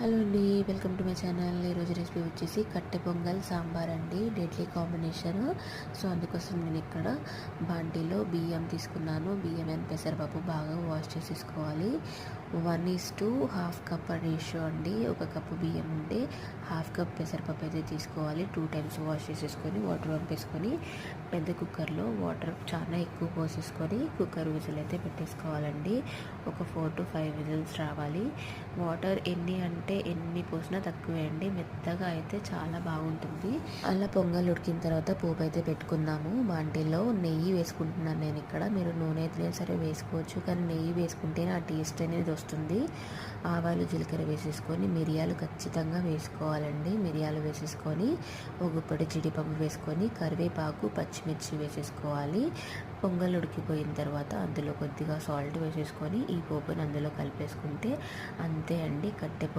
Hello అండి, welcome to my channel. ఈరోజు recipe వచ్చేసి కట్టె పొంగల్ సాంబార్ అండి. Deadly combination. సో అందుకోసం నేను ఇక్కడ బాండీలో బియ్యం తీసుకున్నాను. బియ్యం అండ్ పెసరపప్పు బాగా వాష్ చేసేసుకోవాలి. 1:1/2 కప్ రేషియో అండి. ఒక కప్పు బియ్యం ఉంటే 1/2 కప్ పెసరపప్పు అయితే తీసుకోవాలి. 2 టైమ్స్ వాష్ చేసేసుకొని వాటర్ పంపేసుకొని పెద్ద కుక్కర్లో వాటర్ చాలా ఎక్కువ పోసేసుకొని కుక్కర్ విజిల్ అయితే పెట్టేసుకోవాలండి. ఒక 4 to 5 విజిల్స్ రావాలి. వాటర్ ఎన్ని పోసినా తక్కువే అండి. మెత్తగా అయితే చాలా బాగుంటుంది. అలా పొంగల్ ఉడికిన తర్వాత పోపు అయితే పెట్టుకుందాము. బాండీలో నెయ్యి వేసుకుంటున్నాను నేను ఇక్కడ. మీరు నూనె అయితేనే సరే వేసుకోవచ్చు, కానీ నెయ్యి వేసుకుంటేనే ఆ టేస్ట్ అనేది వస్తుంది. ఆవాలు జీలకర్ర వేసేసుకొని మిరియాలు ఖచ్చితంగా వేసుకోవాలండి. మిరియాలు వేసేసుకొని ఒక గుప్పెడు జీడిపప్పు వేసుకొని కరివేపాకు పచ్చిమిర్చి వేసేసుకోవాలి. పొంగల్ ఉడికిపోయిన తర్వాత అందులో కొద్దిగా సాల్ట్ వేసేసుకొని ఈ పోపుని అందులో కలిపేసుకుంటే అంతే అండి. కట్టె